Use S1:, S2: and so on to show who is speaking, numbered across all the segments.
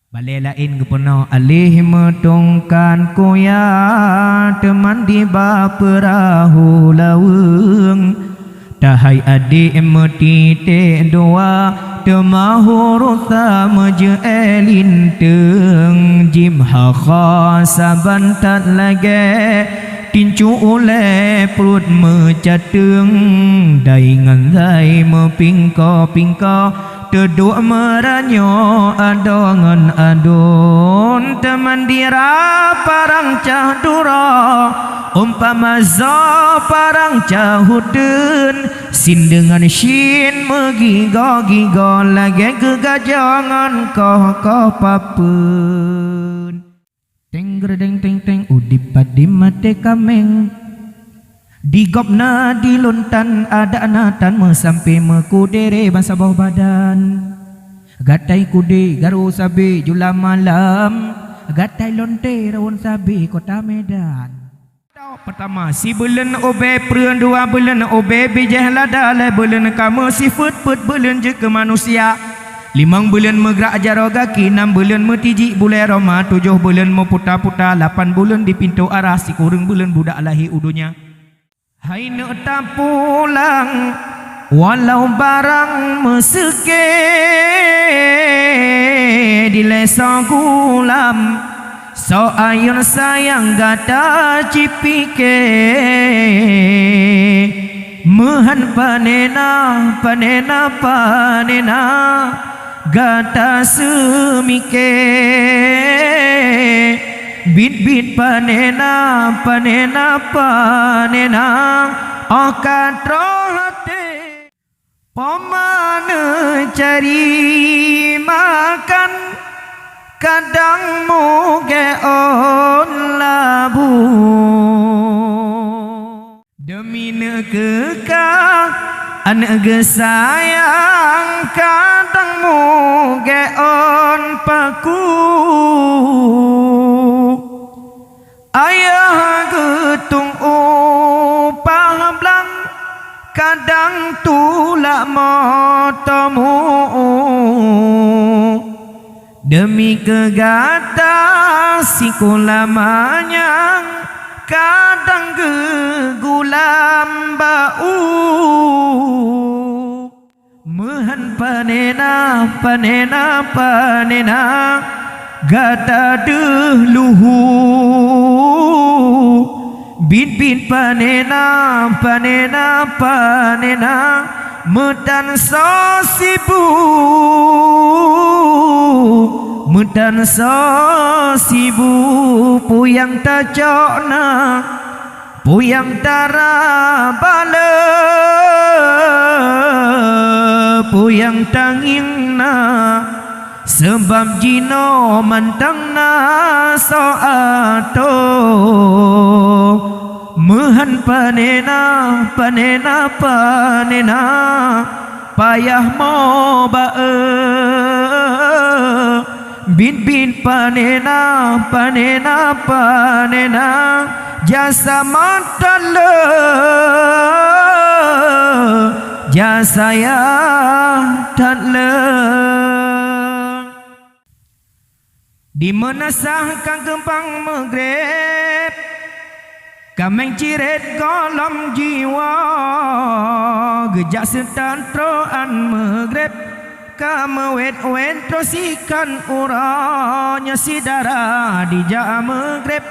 S1: Balai lain kepono alih metongkan koya teman di baperahu laweng tahai adik metite doa temahu rota meje elinteng jimha khasaban tat lage tincu oleh perut mecateng daingan dai mepingko-pingko teduk meranyo adongan adon teman dira parang cah dura umpama za parang cah huden sin dengan shin megigo-gigo lagi kegajangan koh papen teng gredeng teng teng udip padi mate kameng digopna diluntan ada anatan mesampai mekudere bangsa bawah badan gatai kude garu sabi jula malam gatai lonte rawon sabi kota Medan. Pertama si bulan obe perun dua bulan obe bijah lada le bulan kamu si fut bulan je ke manusia 5 bulan megrak jaroga ki 6 bulan metiji bulan Roma 7 bulan meputa-puta 8 bulan di pintu arah si kurang bulan budak lahi udunya. Hai nak tak pulang walau barang meseke di lesa gulam so ayun sayang gata cipike mehan panena gata semike bit panena akan rohate pemana cari makan kadang muge on labu demi nekekah anak gesayang kadang muge on paku ayah getung upah blang kadang tulak motomu demi kegata sikulamanya kadang gegulam bau mehan panena gata dehluhu bin panena medan sosibu puyang tajokna puyang tarabala puyang tangingna sebab jino mantangna soato mehan panena payah mo bae bin panena jasa matale jasa ya tadle di menasah kang gempang megrep kameng ciret kolam jiwa gejak setantroan megrep kamewet-wet terosikan uranya si darah di jak megrep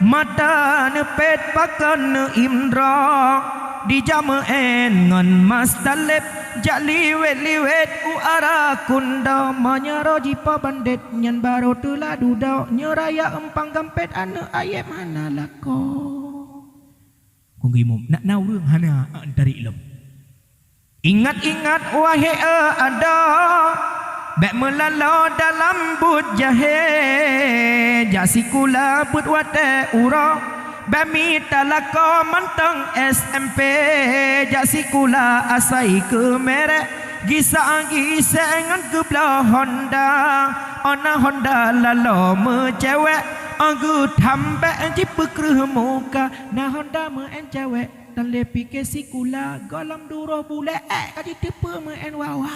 S1: mata nepet pakan imdra di jama ngon mas talep jak liwet u arah kunda manyaro jipa bandet nyan baro tula dudau nyeraya empang gampet ane ayam mana lako konggi mum nak nau rương hana dari lem ingat wahai ada bek melalo dalam but jahe jasikula but wate ura bami talako mantang SMP jasikula asai ke merek gisa ngan ke belah Honda ona Honda lalo mecewek anggu tambah jipe kerah muka na Honda men cewek dan lepi ke sikula golam duro bule kadi tipe men wawa